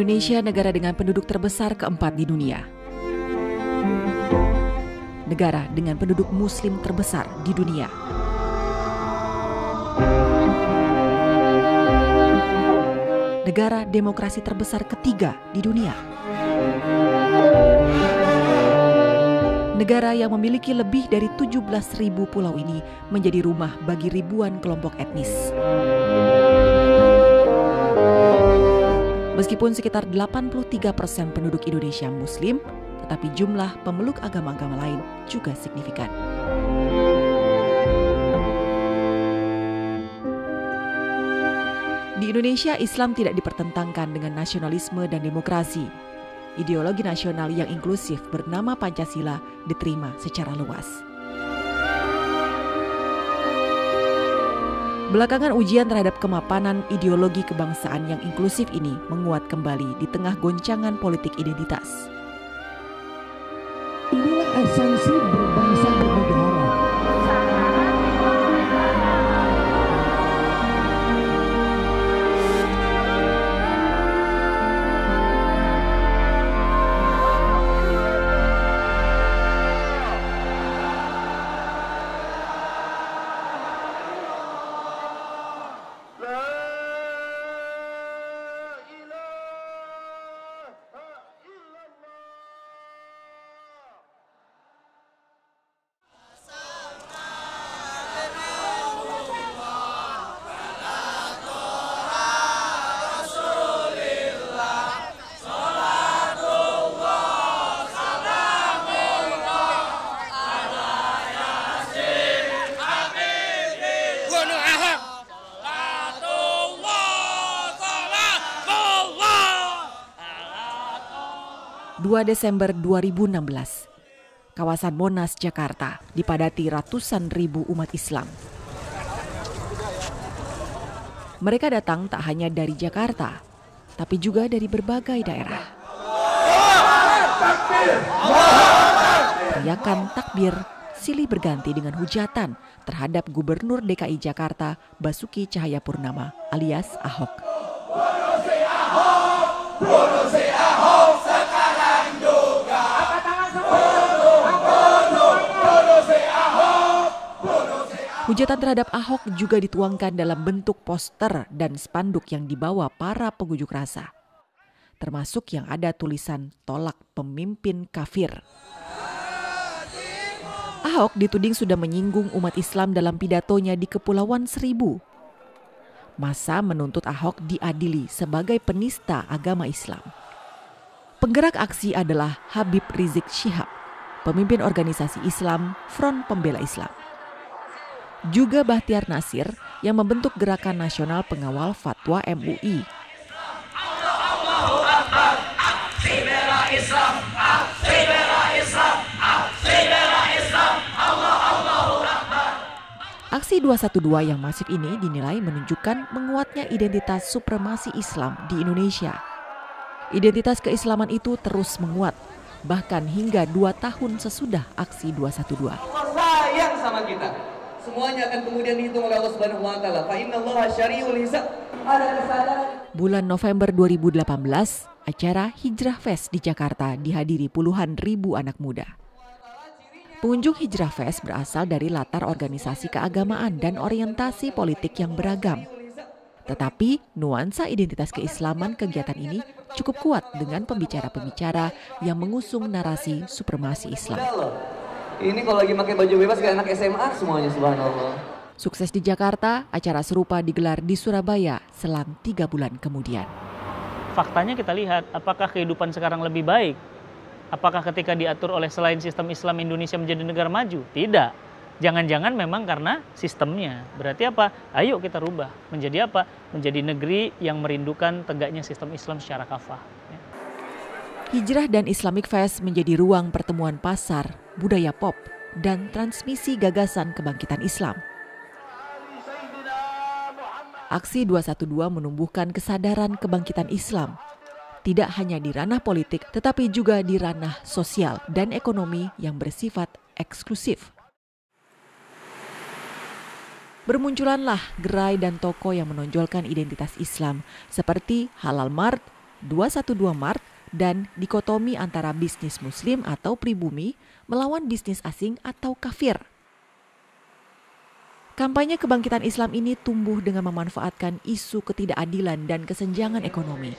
Indonesia negara dengan penduduk terbesar keempat di dunia. Negara dengan penduduk muslim terbesar di dunia. Negara demokrasi terbesar ketiga di dunia. Negara yang memiliki lebih dari 17.000 pulau ini menjadi rumah bagi ribuan kelompok etnis. Meskipun sekitar 83% penduduk Indonesia Muslim, tetapi jumlah pemeluk agama-agama lain juga signifikan. Di Indonesia, Islam tidak dipertentangkan dengan nasionalisme dan demokrasi. Ideologi nasional yang inklusif bernama Pancasila diterima secara luas. Belakangan ujian terhadap kemapanan ideologi kebangsaan yang inklusif ini menguat kembali di tengah goncangan politik identitas. Inilah esensi berbangsa bernegara. 2 Desember 2016, kawasan Monas, Jakarta dipadati ratusan ribu umat Islam. Mereka datang tak hanya dari Jakarta, tapi juga dari berbagai daerah. Teriakan takbir silih berganti dengan hujatan terhadap Gubernur DKI Jakarta Basuki Cahayapurnama alias Ahok. Hujatan terhadap Ahok juga dituangkan dalam bentuk poster dan spanduk yang dibawa para pengunjuk rasa, termasuk yang ada tulisan tolak pemimpin kafir. Ahok dituding sudah menyinggung umat Islam dalam pidatonya di Kepulauan Seribu. Massa menuntut Ahok diadili sebagai penista agama Islam. Penggerak aksi adalah Habib Rizik Syihab, pemimpin organisasi Islam Front Pembela Islam. Juga Bahtiar Nasir yang membentuk Gerakan Nasional Pengawal Fatwa MUI. Aksi 212 yang masif ini dinilai menunjukkan menguatnya identitas supremasi Islam di Indonesia. Identitas keislaman itu terus menguat, bahkan hingga 2 tahun sesudah aksi 212. Allah sayang sama kita. Semuanya akan kemudian dihitung oleh Allah Subhanahu wa taala. Fa innallaha syari'ul hisab. Ada kesadaran. Bulan November 2018, acara Hijrah Fest di Jakarta dihadiri puluhan ribu anak muda. Pengunjung Hijrah Fest berasal dari latar organisasi keagamaan dan orientasi politik yang beragam. Tetapi nuansa identitas keislaman kegiatan ini cukup kuat dengan pembicara-pembicara yang mengusung narasi supremasi Islam. Ini kalau lagi pakai baju bebas kayak anak SMA semuanya, subhanallah. Sukses di Jakarta, acara serupa digelar di Surabaya selang 3 bulan kemudian. Faktanya kita lihat apakah kehidupan sekarang lebih baik? Apakah ketika diatur oleh selain sistem Islam Indonesia menjadi negara maju? Tidak. Jangan-jangan memang karena sistemnya. Berarti apa? Ayo kita rubah. Menjadi apa? Menjadi negeri yang merindukan tegaknya sistem Islam secara kafah. Hijrah dan Islamic Fest menjadi ruang pertemuan pasar, budaya pop, dan transmisi gagasan kebangkitan Islam. Aksi 212 menumbuhkan kesadaran kebangkitan Islam, tidak hanya di ranah politik, tetapi juga di ranah sosial dan ekonomi yang bersifat eksklusif. Bermunculanlah gerai dan toko yang menonjolkan identitas Islam, seperti Halal Mart, 212 Mart, dan dikotomi antara bisnis muslim atau pribumi melawan bisnis asing atau kafir. Kampanye kebangkitan Islam ini tumbuh dengan memanfaatkan isu ketidakadilan dan kesenjangan ekonomi.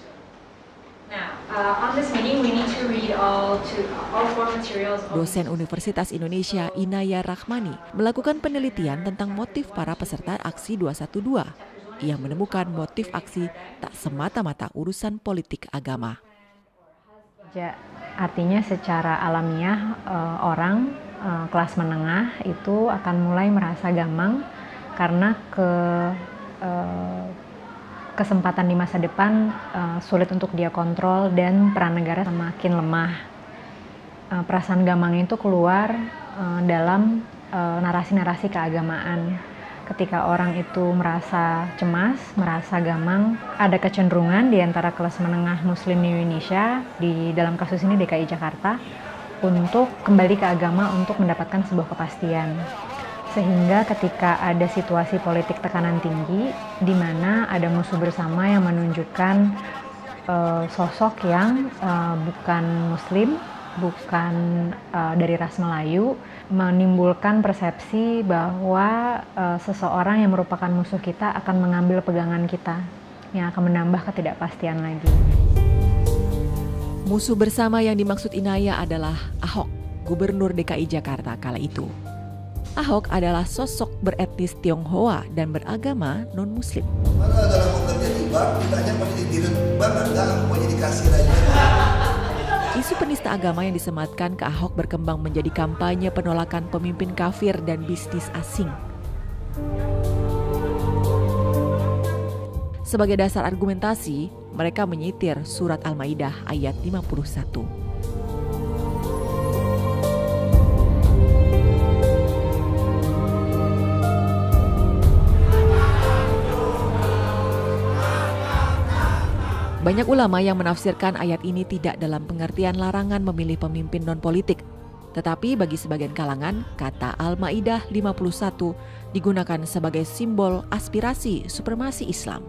Dosen Universitas Indonesia Inaya Rahmani melakukan penelitian tentang motif para peserta aksi 212. Ia menemukan motif aksi tak semata-mata urusan politik agama. Ya, artinya secara alamiah orang kelas menengah itu akan mulai merasa gamang karena kesempatan di masa depan sulit untuk dia kontrol dan peran negara semakin lemah. Perasaan gamang itu keluar dalam narasi-narasi keagamaan. Ketika orang itu merasa cemas, merasa gamang, ada kecenderungan di antara kelas menengah muslim di Indonesia, di dalam kasus ini DKI Jakarta, untuk kembali ke agama untuk mendapatkan sebuah kepastian. Sehingga ketika ada situasi politik tekanan tinggi, di mana ada musuh bersama yang menunjukkan sosok yang bukan muslim, bukan dari ras Melayu, menimbulkan persepsi bahwa seseorang yang merupakan musuh kita akan mengambil pegangan kita, yang akan menambah ketidakpastian lagi. Musuh bersama yang dimaksud Inaya adalah Ahok, Gubernur DKI Jakarta kala itu. Ahok adalah sosok beretnis Tionghoa dan beragama non-muslim. Mana dalam bekerja di bank, ditanya mau jadi dirut bank, enggak, mau jadi kasir aja. Isu penista agama yang disematkan ke Ahok berkembang menjadi kampanye penolakan pemimpin kafir dan bisnis asing. Sebagai dasar argumentasi, mereka menyitir surat Al-Maidah ayat 51. Banyak ulama yang menafsirkan ayat ini tidak dalam pengertian larangan memilih pemimpin non-politik. Tetapi bagi sebagian kalangan, kata Al-Maidah 51 digunakan sebagai simbol aspirasi supremasi Islam.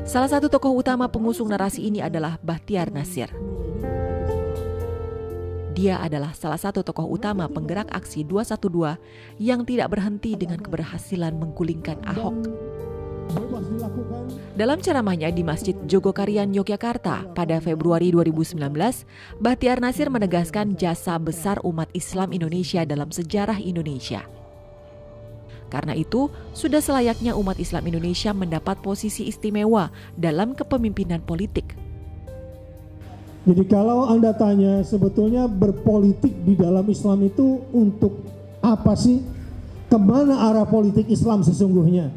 Salah satu tokoh utama pengusung narasi ini adalah Bahtiar Nasir. Dia adalah salah satu tokoh utama penggerak aksi 212 yang tidak berhenti dengan keberhasilan menggulingkan Ahok. Dalam ceramahnya di Masjid Jogokarian, Yogyakarta pada Februari 2019, Bahtiar Nasir menegaskan jasa besar umat Islam Indonesia dalam sejarah Indonesia. Karena itu, sudah selayaknya umat Islam Indonesia mendapat posisi istimewa dalam kepemimpinan politik. Jadi kalau Anda tanya sebetulnya berpolitik di dalam Islam itu untuk apa sih? Kemana arah politik Islam sesungguhnya?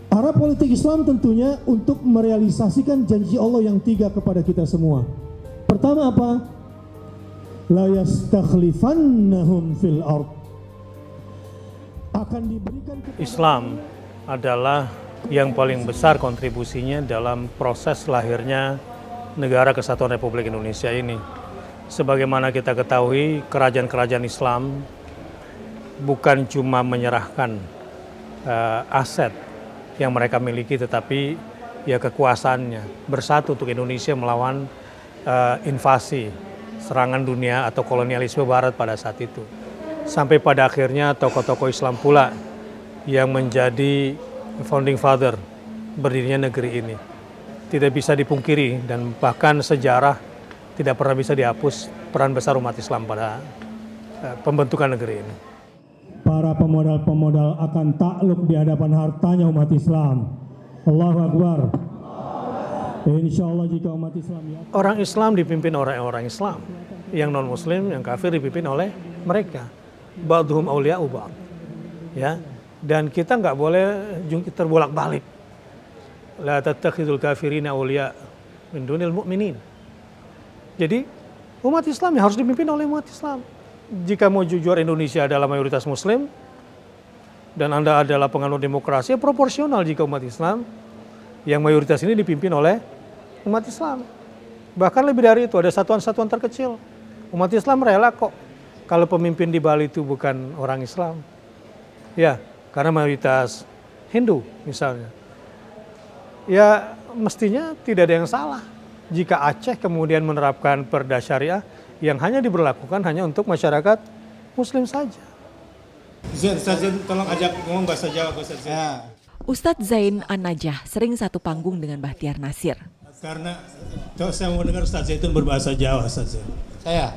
Arah politik Islam tentunya untuk merealisasikan janji Allah yang 3 kepada kita semua. Pertama apa? La yastakhlifannahum fil ard. Akan diberikan Islam adalah yang paling besar kontribusinya dalam proses lahirnya Negara Kesatuan Republik Indonesia ini. Sebagaimana kita ketahui, kerajaan-kerajaan Islam bukan cuma menyerahkan aset yang mereka miliki, tetapi ya kekuasaannya bersatu untuk Indonesia melawan invasi, serangan dunia atau kolonialisme Barat pada saat itu. Sampai pada akhirnya tokoh-tokoh Islam pula yang menjadi founding father berdirinya negeri ini. Tidak bisa dipungkiri dan bahkan sejarah tidak pernah bisa dihapus peran besar umat Islam pada pembentukan negeri ini. Para pemodal-pemodal akan takluk di hadapan hartanya umat Islam. Allahu Akbar. Insya Allah jika umat Islam orang Islam dipimpin oleh orang Islam, yang non Muslim, yang kafir dipimpin oleh mereka. Ba'dhum awliya'u ba'd. Ya, dan kita nggak boleh terbolak-balik. La tattakhidul kafirina awliya min dunil mu'minin. Jadi umat Islam harus dipimpin oleh umat Islam. Jika mau jujur Indonesia adalah mayoritas Muslim dan Anda adalah penganut demokrasi, proporsional jika umat Islam yang mayoritas ini dipimpin oleh umat Islam. Bahkan lebih dari itu, ada satuan-satuan terkecil. Umat Islam rela kok kalau pemimpin di Bali itu bukan orang Islam? Ya, karena mayoritas Hindu misalnya. Ya, mestinya tidak ada yang salah jika Aceh kemudian menerapkan perda syariah yang hanya diberlakukan hanya untuk masyarakat Muslim saja. Ustaz Zain, tolong ajak ngomong bahasa Jawa, Ustaz Zain. Ya. Ustadz Zain An-Najah sering satu panggung dengan Bahtiar Nasir. Karena saya mau dengar Ustaz Zaitun berbahasa Jawa, Ustaz Zain. Saya?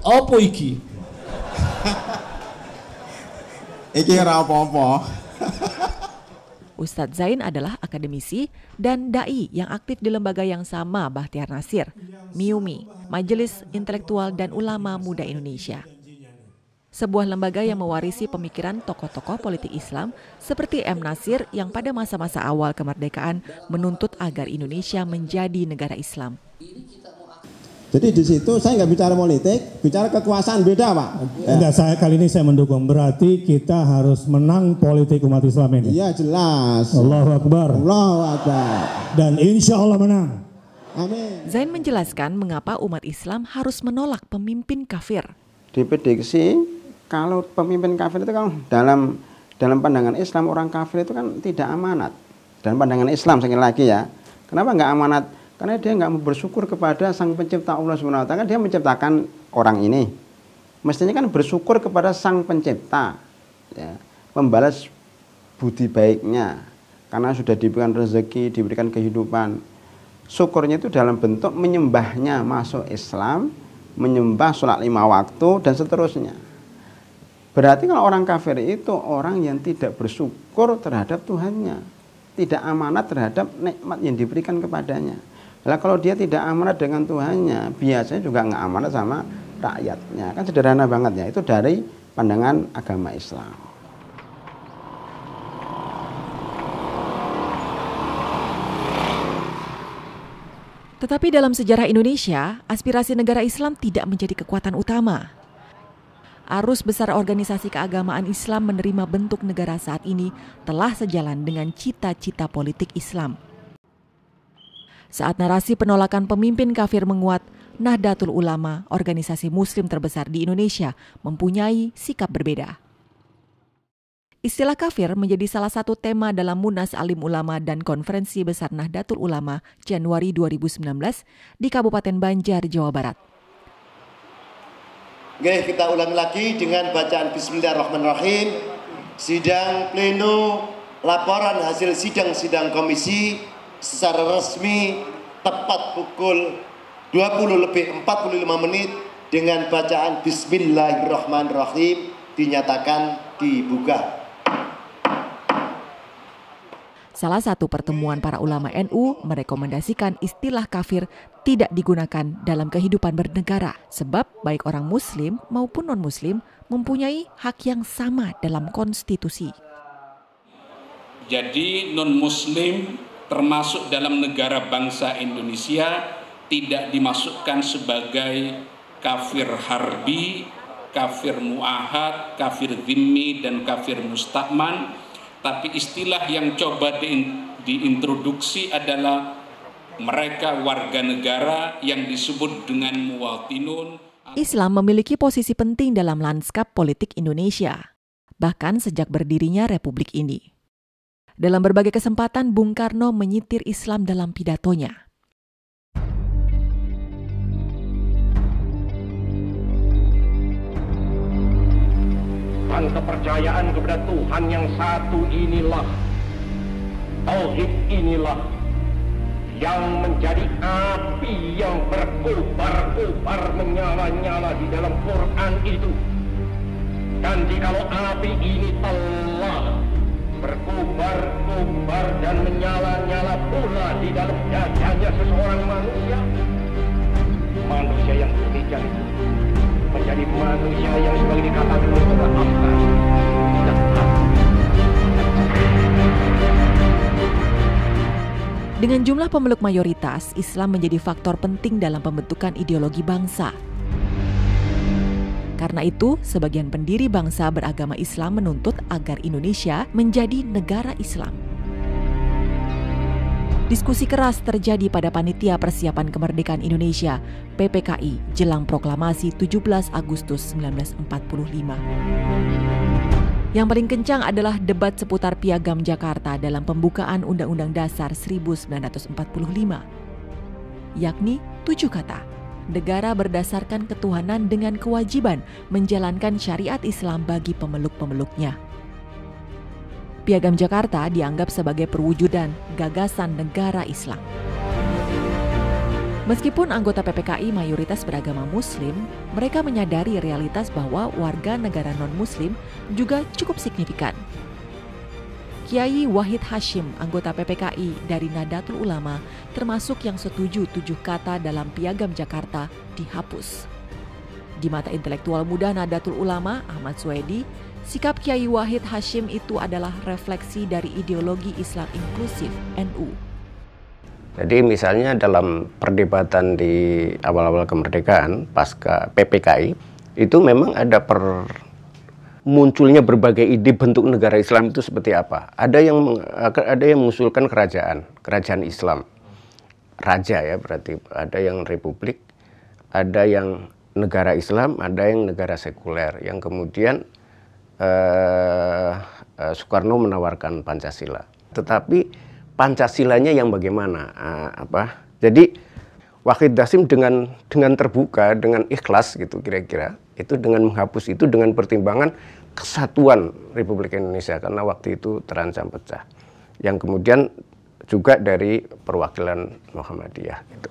Apa iki? Iki ora apa-apa. Ustadz Zain adalah akademisi dan dai yang aktif di lembaga yang sama Bahtiar Nasir, MIUMI, Majelis Intelektual dan Ulama Muda Indonesia. Sebuah lembaga yang mewarisi pemikiran tokoh-tokoh politik Islam seperti M. Nasir yang pada masa-masa awal kemerdekaan menuntut agar Indonesia menjadi negara Islam. Jadi di situ saya nggak bicara politik, bicara kekuasaan beda, Pak. Enggak, kali ini saya mendukung. Berarti kita harus menang politik umat Islam ini. Iya, jelas. Allahu Akbar. Allahu Akbar. Dan insya Allah menang. Amin. Zain menjelaskan mengapa umat Islam harus menolak pemimpin kafir. Diprediksi kalau pemimpin kafir itu kan dalam pandangan Islam, orang kafir itu kan tidak amanat. Dalam pandangan Islam sekali lagi ya. Kenapa nggak amanat? Karena dia nggak mau bersyukur kepada Sang Pencipta Allah SWT. Kan dia menciptakan orang ini. Mestinya kan bersyukur kepada Sang Pencipta, ya, membalas budi baiknya. Karena sudah diberikan rezeki, diberikan kehidupan. Syukurnya itu dalam bentuk menyembahnya, masuk Islam, menyembah sholat 5 waktu, dan seterusnya. Berarti kalau orang kafir itu orang yang tidak bersyukur terhadap Tuhannya, tidak amanat terhadap nikmat yang diberikan kepadanya. Nah, kalau dia tidak amanat dengan Tuhannya, biasanya juga nggak amanat sama rakyatnya. Kan sederhana banget ya, itu dari pandangan agama Islam. Tetapi dalam sejarah Indonesia, aspirasi negara Islam tidak menjadi kekuatan utama. Arus besar organisasi keagamaan Islam menerima bentuk negara saat ini telah sejalan dengan cita-cita politik Islam. Saat narasi penolakan pemimpin kafir menguat, Nahdlatul Ulama, organisasi muslim terbesar di Indonesia, mempunyai sikap berbeda. Istilah kafir menjadi salah satu tema dalam Munas Alim Ulama dan Konferensi Besar Nahdlatul Ulama Januari 2019 di Kabupaten Banjar, Jawa Barat. Oke, kita ulang lagi dengan bacaan Bismillahirrahmanirrahim. Sidang pleno laporan hasil sidang komisi secara resmi tepat pukul 20:45 dengan bacaan Bismillahirrahmanirrahim dinyatakan dibuka. Salah satu pertemuan para ulama NU merekomendasikan istilah kafir tidak digunakan dalam kehidupan bernegara sebab baik orang muslim maupun non-muslim mempunyai hak yang sama dalam konstitusi. Jadi non-muslim termasuk dalam negara bangsa Indonesia tidak dimasukkan sebagai kafir harbi, kafir muahad, kafir dhimmi, dan kafir musta'man. Tapi istilah yang coba diintroduksi adalah mereka warga negara yang disebut dengan muwatinun. Islam memiliki posisi penting dalam lanskap politik Indonesia, bahkan sejak berdirinya Republik ini. Dalam berbagai kesempatan, Bung Karno menyitir Islam dalam pidatonya. Dan kepercayaan kepada Tuhan yang satu inilah, tauhid inilah yang menjadi api yang berkobar-kobar menyala-nyala di dalam Quran itu. Dan jikalau api ini telah berkobar-kobar dan menyala-nyala pula di dalam dadanya seseorang manusia, manusia yang demikian itu menjadi manusia yang sebagai dikatakan memaafkan. Dengan jumlah pemeluk mayoritas, Islam menjadi faktor penting dalam pembentukan ideologi bangsa. Karena itu, sebagian pendiri bangsa beragama Islam menuntut agar Indonesia menjadi negara Islam. Diskusi keras terjadi pada Panitia Persiapan Kemerdekaan Indonesia (PPKI) jelang proklamasi 17 Agustus 1945. Yang paling kencang adalah debat seputar Piagam Jakarta dalam pembukaan Undang-Undang Dasar 1945, yakni 7 kata. Negara berdasarkan ketuhanan dengan kewajiban menjalankan syariat Islam bagi pemeluk-pemeluknya. Piagam Jakarta dianggap sebagai perwujudan gagasan negara Islam. Meskipun anggota PPKI mayoritas beragama Muslim, mereka menyadari realitas bahwa warga negara non-Muslim juga cukup signifikan. Kiai Wahid Hashim, anggota PPKI dari Nahdlatul Ulama, termasuk yang setuju 7 kata dalam Piagam Jakarta dihapus. Di mata intelektual muda Nahdlatul Ulama, Ahmad Suedi, sikap Kiai Wahid Hashim itu adalah refleksi dari ideologi Islam inklusif NU. Jadi misalnya dalam perdebatan di awal-awal kemerdekaan pasca PPKI, itu memang ada munculnya berbagai ide bentuk negara Islam itu seperti apa. Ada yang mengusulkan kerajaan Islam, raja ya berarti. Ada yang republik, ada yang negara Islam, ada yang negara sekuler. Yang kemudian Soekarno menawarkan Pancasila. Tetapi Pancasilanya yang bagaimana? Jadi Wahid Hashim dengan terbuka, dengan ikhlas gitu kira-kira, itu dengan menghapus itu dengan pertimbangan kesatuan Republik Indonesia karena waktu itu terancam pecah. Yang kemudian juga dari perwakilan Muhammadiyah gitu.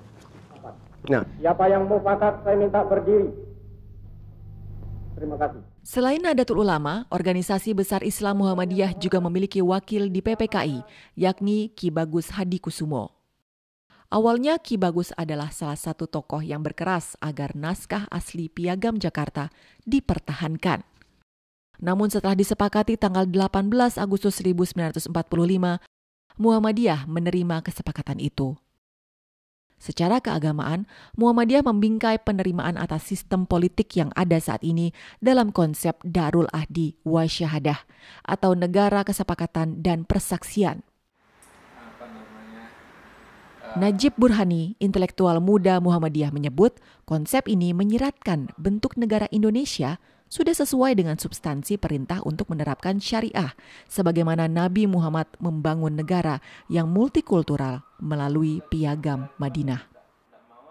Nah, siapa yang mufakat saya minta berdiri. Terima kasih. Selain Nahdlatul Ulama, organisasi besar Islam Muhammadiyah juga memiliki wakil di PPKI, yakni Ki Bagus Hadikusumo. Awalnya Ki Bagus adalah salah satu tokoh yang berkeras agar naskah asli Piagam Jakarta dipertahankan. Namun setelah disepakati tanggal 18 Agustus 1945, Muhammadiyah menerima kesepakatan itu. Secara keagamaan, Muhammadiyah membingkai penerimaan atas sistem politik yang ada saat ini dalam konsep Darul Ahdi wa Syahadah atau negara kesepakatan dan persaksian. Najib Burhani, intelektual muda Muhammadiyah menyebut konsep ini menyiratkan bentuk negara Indonesia sudah sesuai dengan substansi perintah untuk menerapkan syariah sebagaimana Nabi Muhammad membangun negara yang multikultural melalui Piagam Madinah.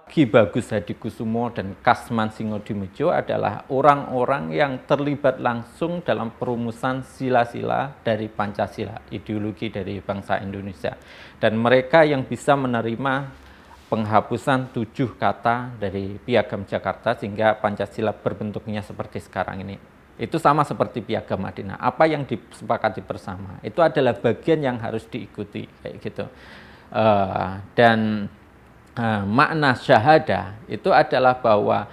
Ki Bagus Hadikusumo dan Kasman Singodimedjo adalah orang-orang yang terlibat langsung dalam perumusan sila-sila dari Pancasila, ideologi dari bangsa Indonesia. Dan mereka yang bisa menerima penghapusan 7 kata dari Piagam Jakarta sehingga Pancasila berbentuknya seperti sekarang ini. Itu sama seperti Piagam Madinah. Apa yang disepakati bersama itu adalah bagian yang harus diikuti kayak gitu. Makna syahadah itu adalah bahwa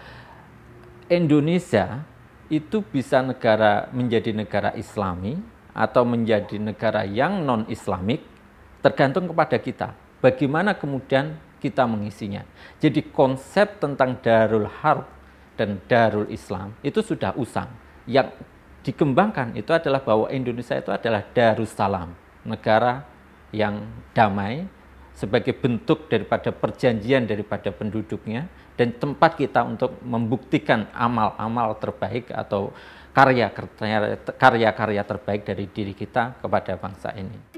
Indonesia itu bisa menjadi negara Islami atau menjadi negara yang non-Islamik tergantung kepada kita. Bagaimana kemudian kita mengisinya. Jadi konsep tentang Darul Harb dan Darul Islam itu sudah usang. Yang dikembangkan itu adalah bahwa Indonesia itu adalah Darussalam, negara yang damai sebagai bentuk daripada perjanjian daripada penduduknya dan tempat kita untuk membuktikan amal-amal terbaik atau karya-karya terbaik dari diri kita kepada bangsa ini.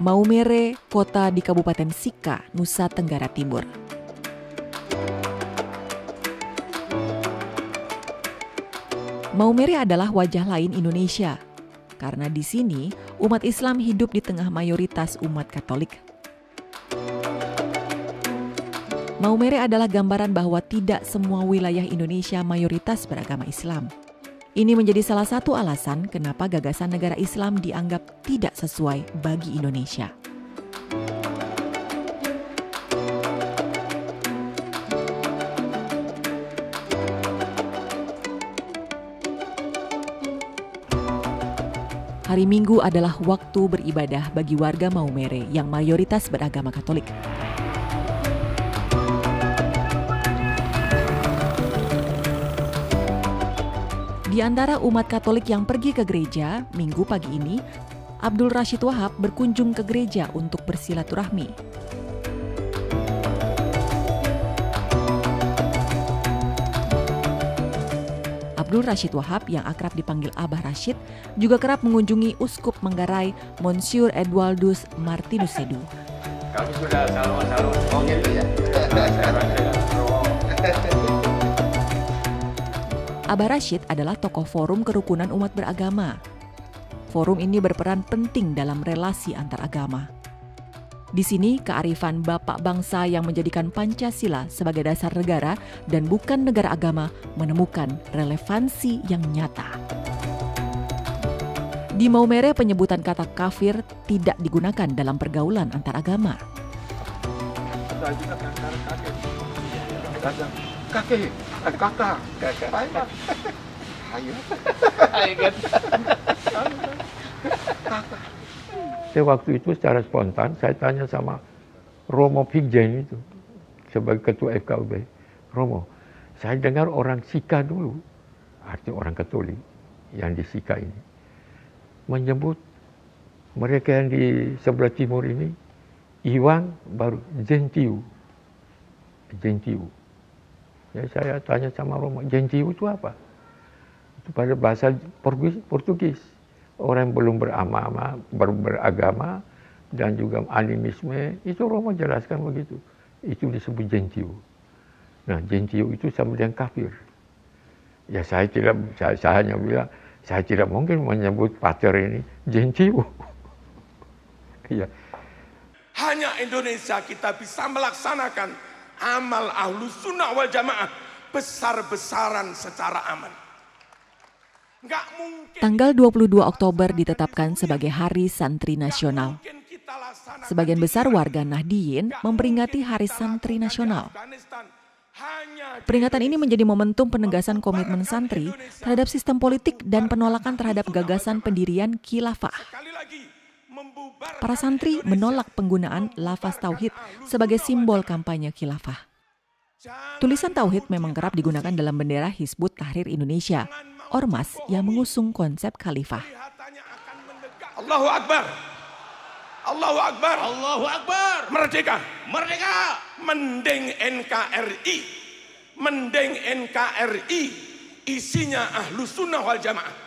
Maumere, kota di Kabupaten Sika, Nusa Tenggara Timur. Maumere adalah wajah lain Indonesia, karena di sini umat Islam hidup di tengah mayoritas umat Katolik. Maumere adalah gambaran bahwa tidak semua wilayah Indonesia mayoritas beragama Islam. Ini menjadi salah satu alasan kenapa gagasan negara Islam dianggap tidak sesuai bagi Indonesia. Hari Minggu adalah waktu beribadah bagi warga Maumere yang mayoritas beragama Katolik. Di antara umat Katolik yang pergi ke gereja, Minggu pagi ini, Abdul Rashid Wahab berkunjung ke gereja untuk bersilaturahmi. Abdul Rashid Wahab yang akrab dipanggil Abah Rashid juga kerap mengunjungi Uskup Manggarai, Monsieur Edwaldus Martinus Sedu. Kami sudah salam-salam, oh gitu ya. Abah Rashid adalah tokoh forum kerukunan umat beragama. Forum ini berperan penting dalam relasi antar agama. Di sini, kearifan Bapak Bangsa yang menjadikan Pancasila sebagai dasar negara dan bukan negara agama menemukan relevansi yang nyata. Di Maumere, penyebutan kata kafir tidak digunakan dalam pergaulan antar agama. Kakek. Saya waktu itu secara spontan saya tanya sama Romo Pigjen itu sebagai ketua FKUB, Romo, saya dengar orang Sika dulu, artinya orang Katolik yang di Sika ini, menyebut mereka yang di sebelah timur ini Iwan baru Gentiu. Ya, saya tanya sama Romo, Gentiu itu apa? Itu pada bahasa Portugis. Orang yang belum beragama dan juga animisme, itu Romo jelaskan begitu. Itu disebut Gentiu. Nah, Gentiu itu sama dengan kafir. Ya saya hanya bilang, saya tidak mungkin menyebut pater ini Gentiu. Ya. Hanya Indonesia kita bisa melaksanakan amal Ahlus Sunnah wal Jamaah besar-besaran secara aman. Tanggal 22 Oktober ditetapkan sebagai Hari Santri Nasional. Sebagian besar warga Nahdliyin memperingati Hari Santri Nasional. Peringatan ini menjadi momentum penegasan komitmen santri terhadap sistem politik dan penolakan terhadap gagasan pendirian khilafah. Para santri menolak penggunaan lafaz tauhid sebagai simbol kampanye khilafah. Tulisan tauhid memang kerap digunakan dalam bendera Hizbut Tahrir Indonesia, ormas yang mengusung konsep khalifah. Allahu Akbar. Allahu Akbar. Allahu Akbar. Merdeka. Merdeka. Mending NKRI. Mending NKRI isinya Ahlus Sunnah wal Jamaah.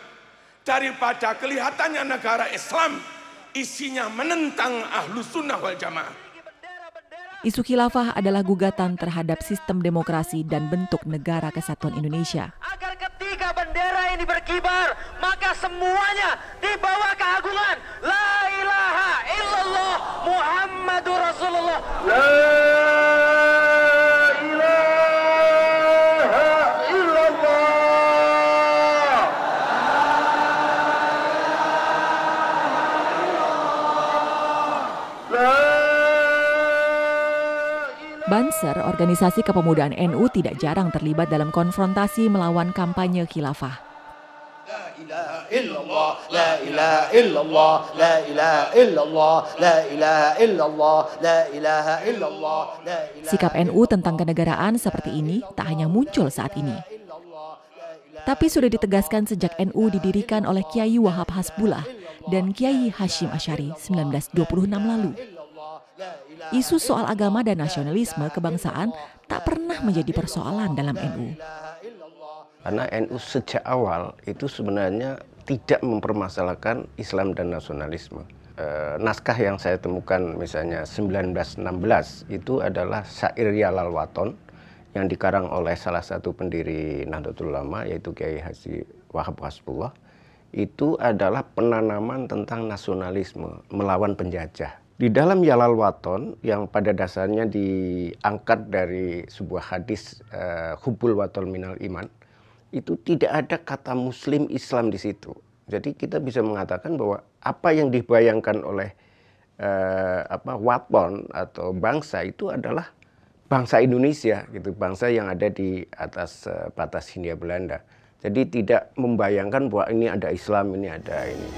Daripada kelihatannya negara Islam isinya menentang Ahlus Sunnah wal Jamaah. Isu khilafah adalah gugatan terhadap sistem demokrasi dan bentuk negara kesatuan Indonesia. Agar ketika bendera ini berkibar, maka semuanya di bawah keagungan La ilaha illallah Muhammadur Rasulullah. La ilaha illallah. Banser, organisasi kepemudaan NU, tidak jarang terlibat dalam konfrontasi melawan kampanye khilafah. La ilaha illallah, la ilaha illallah, la ilaha illallah, la ilaha illallah, la ilaha illallah. Sikap NU tentang kenegaraan seperti ini tak hanya muncul saat ini, tapi sudah ditegaskan sejak NU didirikan oleh Kiai Wahab Hasbullah dan Kiai Hashim Asy'ari 1926 lalu. Isu soal agama dan nasionalisme kebangsaan tak pernah menjadi persoalan dalam NU. Karena NU sejak awal itu sebenarnya tidak mempermasalahkan Islam dan nasionalisme. Naskah yang saya temukan misalnya 1916 itu adalah Syair Yalal Waton yang dikarang oleh salah satu pendiri Nahdlatul Ulama yaitu Kiai Haji Wahab Hasbullah. Itu adalah penanaman tentang nasionalisme melawan penjajah. Di dalam Yalal Waton yang pada dasarnya diangkat dari sebuah hadis Hubbul Waton Minal Iman, itu tidak ada kata Muslim Islam di situ. Jadi kita bisa mengatakan bahwa apa yang dibayangkan oleh Waton atau bangsa itu adalah bangsa Indonesia, gitu, bangsa yang ada di atas batas Hindia Belanda. Jadi tidak membayangkan bahwa ini ada Islam, ini ada ini.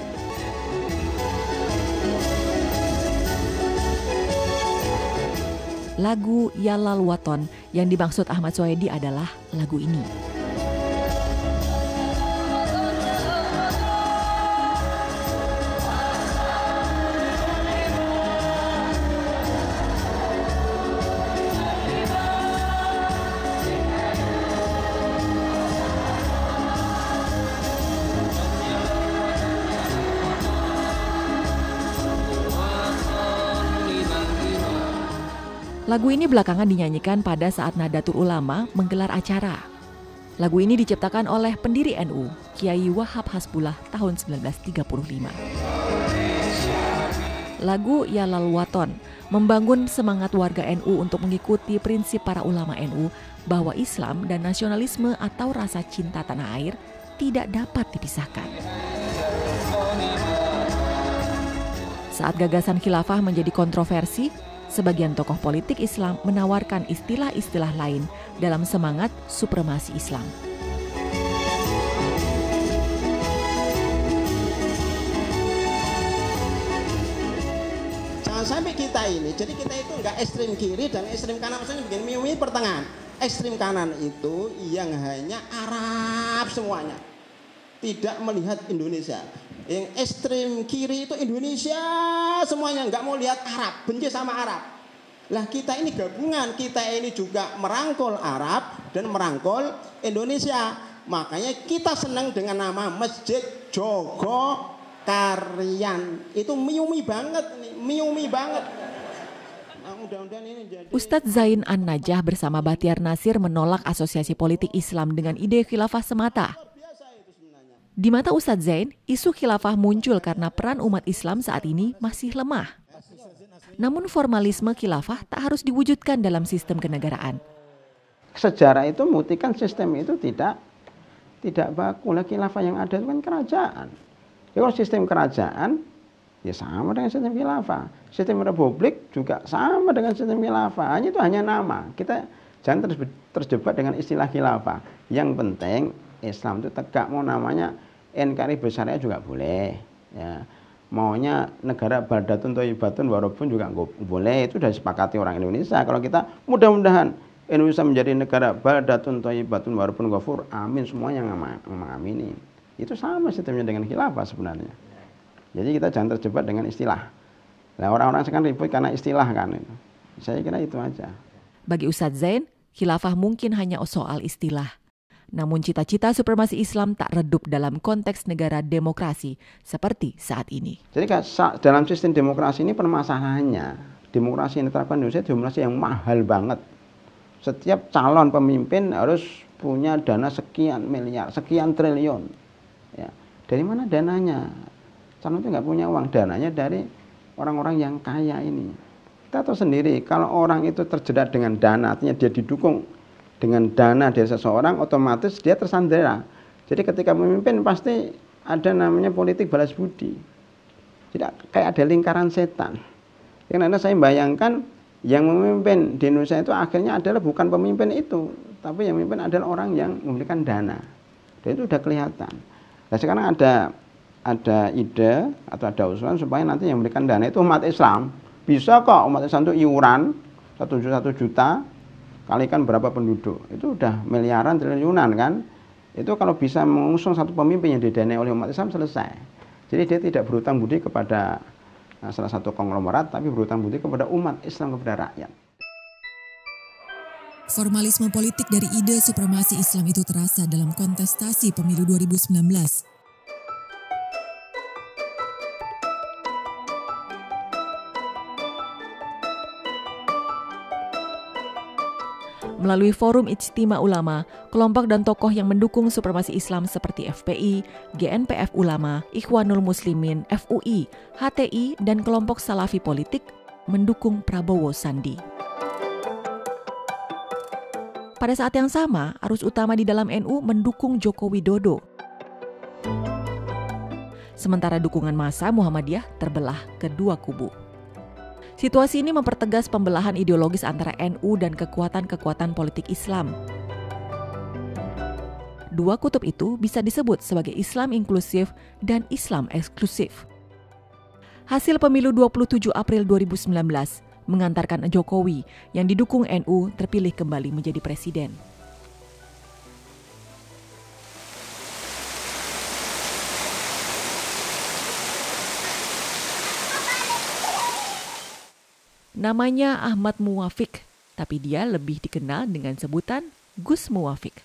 lagu Yalal Waton. Yang dimaksud Ahmad Soedi adalah lagu ini. Lagu ini belakangan dinyanyikan pada saat Nahdlatul Ulama menggelar acara. Lagu ini diciptakan oleh pendiri NU, Kiai Wahab Hasbullah tahun 1935. Lagu Yalal Waton membangun semangat warga NU untuk mengikuti prinsip para ulama NU bahwa Islam dan nasionalisme atau rasa cinta tanah air tidak dapat dipisahkan. Saat gagasan khilafah menjadi kontroversi, sebagian tokoh politik Islam menawarkan istilah-istilah lain dalam semangat supremasi Islam. Jangan sampai kita ini, jadi kita itu enggak ekstrem kiri dan ekstrem kanan, maksudnya bikin mimi pertengahan. Ekstrem kanan itu yang hanya Arab semuanya, tidak melihat Indonesia. Yang ekstrem kiri itu Indonesia semuanya, nggak mau lihat Arab, benci sama Arab. Lah kita ini gabungan, kita ini juga merangkul Arab dan merangkul Indonesia. Makanya kita senang dengan nama Masjid Jogo Karyan. Itu miumi banget nih, miumi banget. Nah, mudah-mudahan ini jadi... Ustadz Zain An-Najah bersama Bahtiar Nasir menolak asosiasi politik Islam dengan ide khilafah semata. Di mata Ustadz Zain, isu khilafah muncul karena peran umat Islam saat ini masih lemah. Namun formalisme khilafah tak harus diwujudkan dalam sistem kenegaraan. Sejarah itu membuktikan sistem itu tidak baku. Lah khilafah yang ada itu kan kerajaan. Ya kalau sistem kerajaan, ya sama dengan sistem khilafah. Sistem republik juga sama dengan sistem khilafah. Hanya itu hanya nama. Kita jangan terjebak dengan istilah khilafah. Yang penting Islam itu tegak, mau namanya NKRI bersyariah juga boleh, ya. Maunya negara baldatun thayyibatun warabun juga boleh, itu sudah disepakati orang Indonesia. Kalau kita mudah-mudahan Indonesia menjadi negara baldatun thayyibatun warabun ghafur, amin, semuanya mengamini. Itu sama sistemnya dengan khilafah sebenarnya. Jadi kita jangan terjebak dengan istilah. Nah, orang-orang sekarang ribut karena istilah kan. Saya kira itu aja. Bagi Ustadz Zain, khilafah mungkin hanya soal istilah. Namun cita-cita supremasi Islam tak redup dalam konteks negara demokrasi seperti saat ini. Jadi dalam sistem demokrasi ini permasalahannya, demokrasi yang diterapkan di Indonesia demokrasi yang mahal banget. Setiap calon pemimpin harus punya dana sekian miliar, sekian triliun. Ya. Dari mana dananya? Calon itu nggak punya uang, dananya dari orang-orang yang kaya ini. Kita tahu sendiri, kalau orang itu terjerat dengan dana, artinya dia didukung dengan dana dari seseorang, otomatis dia tersandera. Jadi ketika memimpin pasti ada namanya politik balas budi. Jadi kayak ada lingkaran setan. Karena saya bayangkan yang memimpin di Indonesia itu akhirnya adalah bukan pemimpin itu, tapi yang memimpin adalah orang yang memberikan dana. Dan itu sudah kelihatan. Nah sekarang ada ide atau ada usulan supaya nanti yang memberikan dana itu umat Islam. Bisa kok umat Islam itu iuran 1 juta kalikan berapa penduduk, itu udah miliaran triliunan kan. Itu kalau bisa mengusung satu pemimpin yang didanai oleh umat Islam, selesai. Jadi dia tidak berhutang budi kepada salah satu konglomerat, tapi berhutang budi kepada umat Islam, kepada rakyat. Formalisme politik dari ide supremasi Islam itu terasa dalam kontestasi pemilu 2019. Melalui forum Ijtima Ulama, kelompok dan tokoh yang mendukung supremasi Islam seperti FPI, GNPF Ulama, Ikhwanul Muslimin, FUI, HTI, dan kelompok Salafi Politik mendukung Prabowo Sandi. Pada saat yang sama, arus utama di dalam NU mendukung Joko Widodo. Sementara dukungan massa Muhammadiyah terbelah ke dua kubu. Situasi ini mempertegas pembelahan ideologis antara NU dan kekuatan-kekuatan politik Islam. Dua kutub itu bisa disebut sebagai Islam inklusif dan Islam eksklusif. Hasil pemilu 27 April 2019 mengantarkan Jokowi yang didukung NU terpilih kembali menjadi presiden. Namanya Ahmad Muwafiq, tapi dia lebih dikenal dengan sebutan Gus Muwafiq.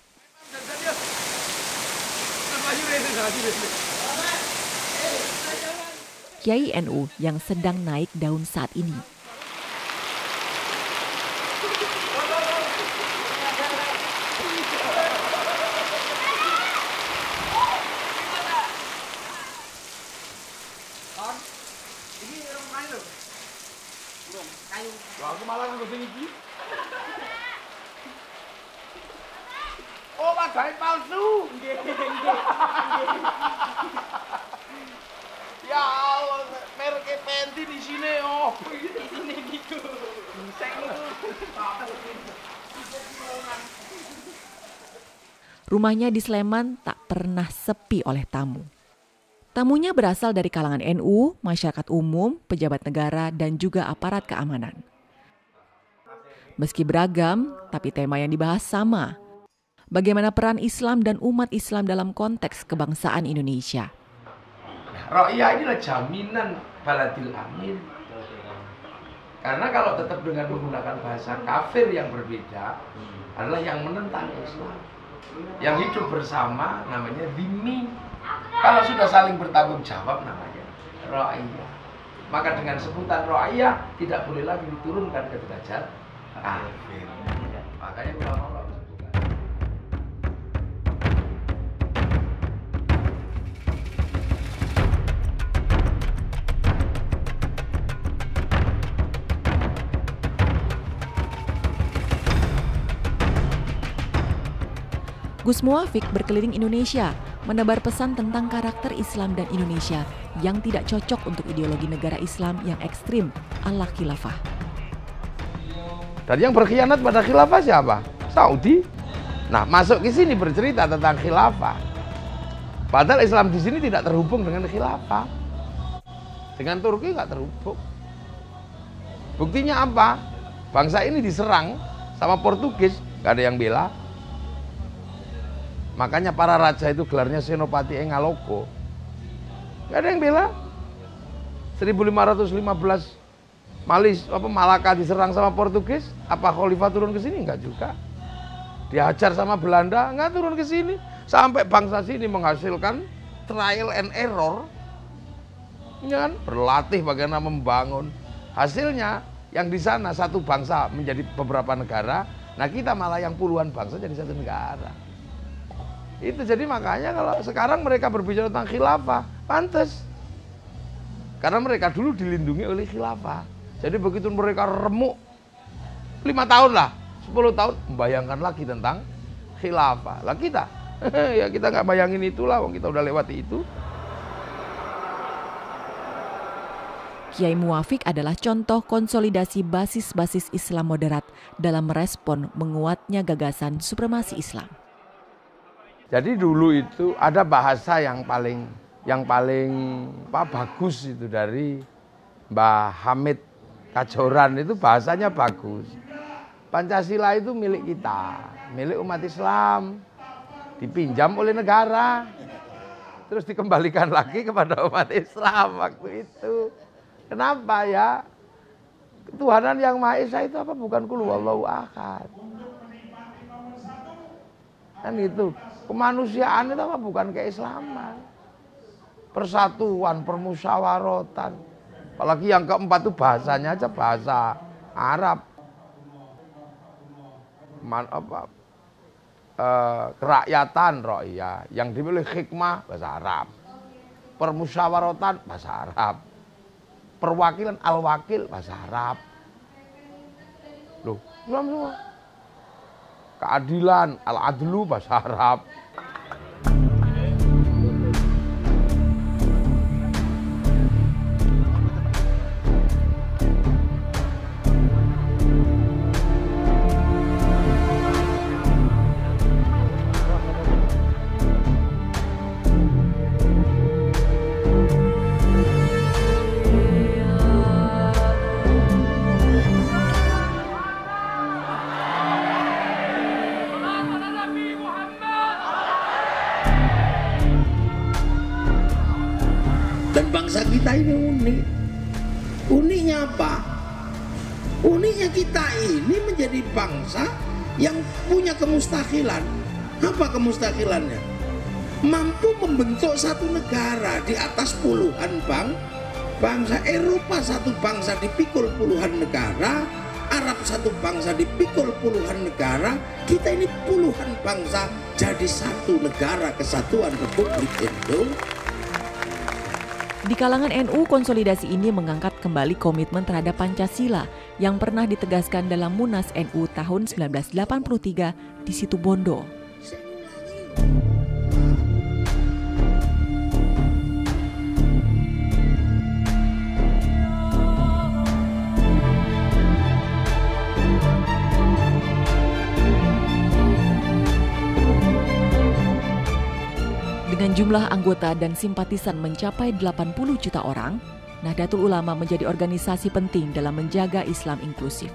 Kiai NU yang sedang naik daun saat ini. Aku malah nggo sing iki. Oh, padahal palsu. Nggih, nggih. Ya Allah, merek Penti di sini oh. Di sini gitu. Rumahnya di Sleman tak pernah sepi oleh tamu. Tamunya berasal dari kalangan NU, masyarakat umum, pejabat negara, dan juga aparat keamanan. Meski beragam, tapi tema yang dibahas sama. Bagaimana peran Islam dan umat Islam dalam konteks kebangsaan Indonesia. Ra'iyah inilah jaminan baladil amin. Karena kalau tetap dengan menggunakan bahasa kafir yang berbeda, adalah yang menentang Islam. Yang hidup bersama namanya dhimmi. Kalau sudah saling bertanggung jawab namanya ra'iyah. Maka dengan sebutan ra'iyah tidak boleh lagi diturunkan ke derajat kafir. Makanya ulama sebutkan. Gus Muwafiq berkeliling Indonesia, menebar pesan tentang karakter Islam dan Indonesia yang tidak cocok untuk ideologi negara Islam yang ekstrim ala khilafah. Dan yang berkhianat pada khilafah siapa? Saudi. Nah, masuk ke sini bercerita tentang khilafah. Padahal Islam di sini tidak terhubung dengan khilafah. Dengan Turki nggak terhubung. Buktinya apa? Bangsa ini diserang sama Portugis, nggak ada yang bela. Makanya para raja itu gelarnya Senopati Engaloko. Gak ada yang bela. 1515 Malaka diserang sama Portugis. Apa Khalifah turun ke sini? Enggak juga. Dihajar sama Belanda, enggak turun ke sini. Sampai bangsa sini menghasilkan trial and error. Ya kan? Berlatih bagaimana membangun. Hasilnya yang di sana satu bangsa menjadi beberapa negara. Nah kita malah yang puluhan bangsa jadi satu negara. Itu jadi makanya kalau sekarang mereka berbicara tentang khilafah, pantas. Karena mereka dulu dilindungi oleh khilafah. Jadi begitu mereka remuk 5 tahun lah, 10 tahun, membayangkan lagi tentang khilafah. Lah kita, ya kita nggak bayangin itulah, kita udah lewati itu. Kiai Muwafiq adalah contoh konsolidasi basis-basis Islam moderat dalam merespon menguatnya gagasan supremasi Islam. Jadi dulu itu ada bahasa yang paling bagus itu dari Mbah Hamid Kajoran, itu bahasanya bagus. Pancasila itu milik kita, milik umat Islam, dipinjam oleh negara, terus dikembalikan lagi kepada umat Islam waktu itu. Kenapa ya? Ketuhanan yang Maha Esa itu apa? Bukan qul huwallahu ahad. Kan itu. Kemanusiaan itu apa? Bukan keislaman. Persatuan, permusyawaratan. Apalagi yang keempat itu bahasanya aja bahasa Arab. Kerakyatan, ra'iyah. Yang dimiliki hikmah, bahasa Arab. Permusyawaratan, bahasa Arab. Perwakilan, al-wakil, bahasa Arab. Loh, Islam semua. Keadilan, al-adlu, bahasa Arab. kita ini unik. Uniknya apa? Uniknya kita ini menjadi bangsa yang punya kemustahilan. Apa kemustahilannya? Mampu membentuk satu negara di atas puluhan bangsa. Eropa satu bangsa dipikul puluhan negara, Arab satu bangsa dipikul puluhan negara, kita ini puluhan bangsa jadi satu negara kesatuan Republik Indonesia. Di kalangan NU, konsolidasi ini mengangkat kembali komitmen terhadap Pancasila yang pernah ditegaskan dalam Munas NU tahun 1983 di Situbondo. Dengan jumlah anggota dan simpatisan mencapai 80 juta orang, Nahdlatul Ulama menjadi organisasi penting dalam menjaga Islam inklusif.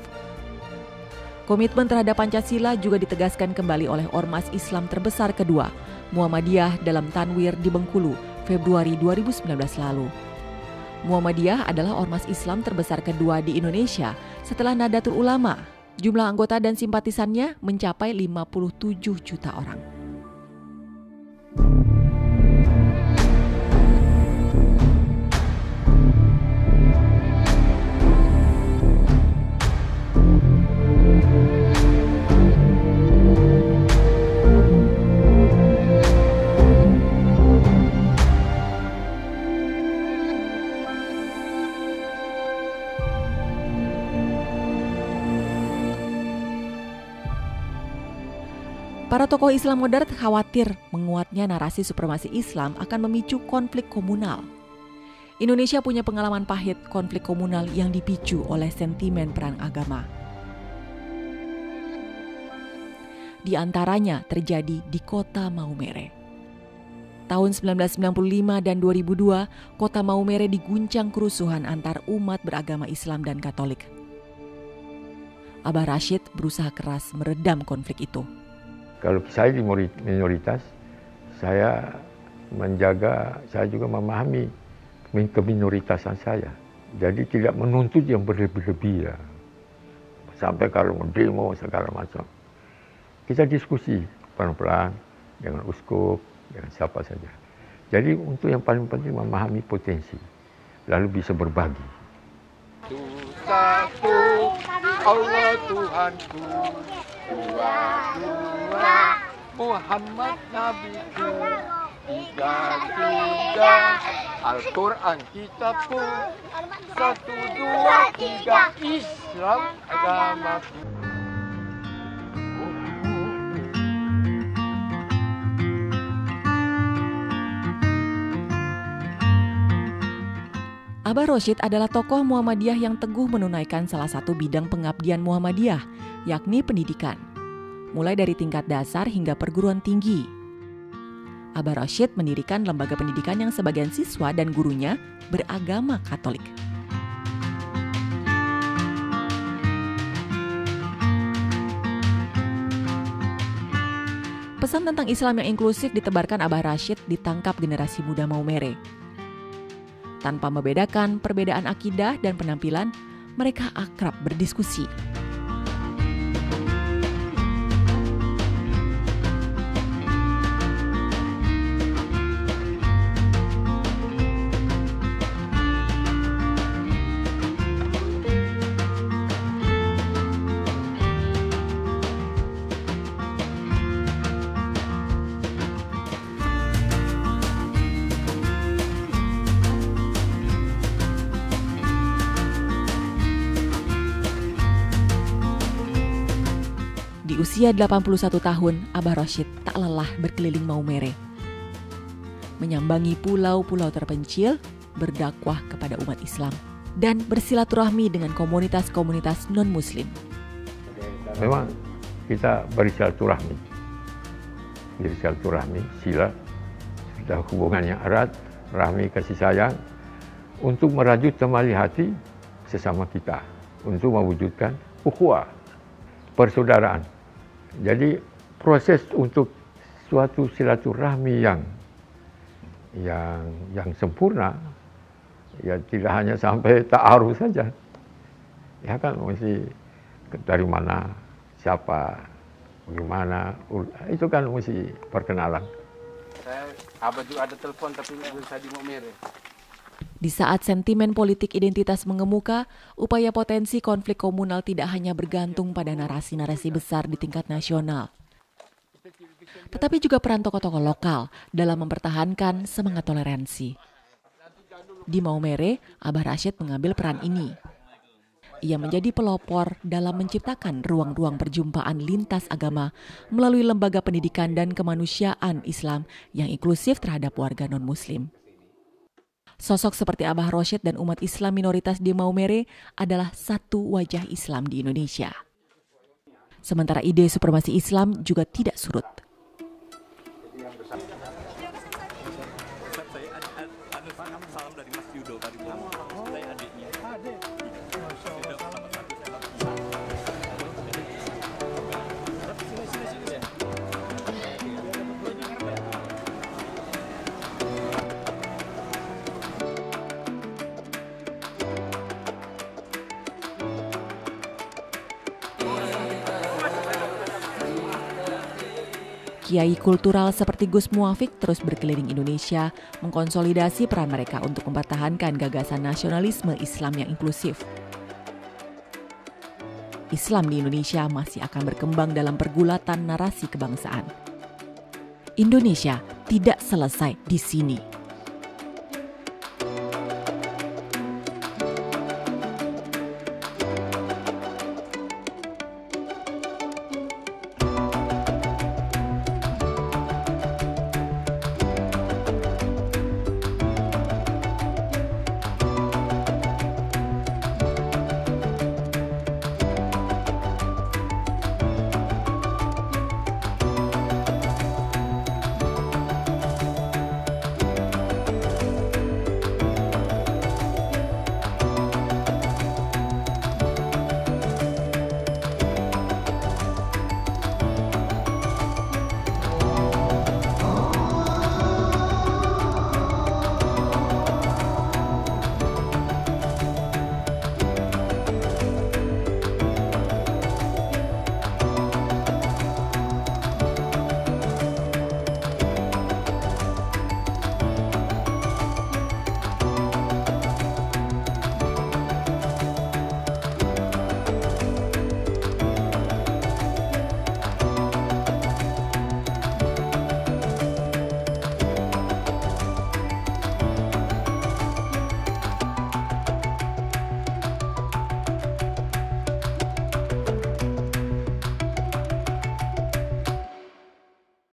Komitmen terhadap Pancasila juga ditegaskan kembali oleh ormas Islam terbesar kedua, Muhammadiyah dalam Tanwir di Bengkulu, Februari 2019 lalu. Muhammadiyah adalah ormas Islam terbesar kedua di Indonesia setelah Nahdlatul Ulama. Jumlah anggota dan simpatisannya mencapai 57 juta orang. Para tokoh Islam modern khawatir menguatnya narasi supremasi Islam akan memicu konflik komunal. Indonesia punya pengalaman pahit konflik komunal yang dipicu oleh sentimen perang agama. Di antaranya terjadi di kota Maumere. Tahun 1995 dan 2002, kota Maumere diguncang kerusuhan antar umat beragama Islam dan Katolik. Abah Rashid berusaha keras meredam konflik itu. Kalau saya di minoritas, saya juga memahami keminoritasan saya. Jadi tidak menuntut yang berlebih-lebih ya. Sampai kalau demo segala macam. Kita diskusi pelan-pelan dengan uskup, dengan siapa saja. Jadi untuk yang paling penting memahami potensi, lalu bisa berbagi. Satu, Allah Tuhanku. Dua, Muhammad Nabiku. Tiga, Al-Quran kitabku. 1, 2, 3, Islam agamaku. Abah Rashid adalah tokoh Muhammadiyah yang teguh menunaikan salah satu bidang pengabdian Muhammadiyah, yakni pendidikan, mulai dari tingkat dasar hingga perguruan tinggi. Abah Rashid mendirikan lembaga pendidikan yang sebagian siswa dan gurunya beragama Katolik. Pesan tentang Islam yang inklusif ditebarkan Abah Rashid ditangkap generasi muda Maumere. Tanpa membedakan perbedaan akidah dan penampilan, mereka akrab berdiskusi. Di usia 81 tahun, Abah Rashid tak lelah berkeliling Maumere, menyambangi pulau-pulau terpencil, berdakwah kepada umat Islam, dan bersilaturahmi dengan komunitas-komunitas non-Muslim. Memang kita bersilaturahmi, sila, sudah hubungannya erat, rahmi, kasih sayang, untuk merajut temali hati sesama kita, untuk mewujudkan ukhuwah, persaudaraan. Jadi proses untuk suatu silaturahmi yang sempurna Ya tidak hanya sampai ta'aruf saja. Ya kan mesti dari mana, siapa, bagaimana, itu kan mesti perkenalan. Abah juga ada telepon tapi belum bisa di Maumere. Di saat sentimen politik identitas mengemuka, upaya potensi konflik komunal tidak hanya bergantung pada narasi-narasi besar di tingkat nasional, tetapi juga peran tokoh-tokoh lokal dalam mempertahankan semangat toleransi. Di Maumere, Abah Rashid mengambil peran ini. Ia menjadi pelopor dalam menciptakan ruang-ruang perjumpaan lintas agama melalui lembaga pendidikan dan kemanusiaan Islam yang inklusif terhadap warga non-Muslim. Sosok seperti Abah Rashid dan umat Islam minoritas di Maumere adalah satu wajah Islam di Indonesia. Sementara ide supremasi Islam juga tidak surut. Kiai kultural seperti Gus Muafik terus berkeliling Indonesia mengkonsolidasi peran mereka untuk mempertahankan gagasan nasionalisme Islam yang inklusif. Islam di Indonesia masih akan berkembang dalam pergulatan narasi kebangsaan. Indonesia tidak selesai di sini.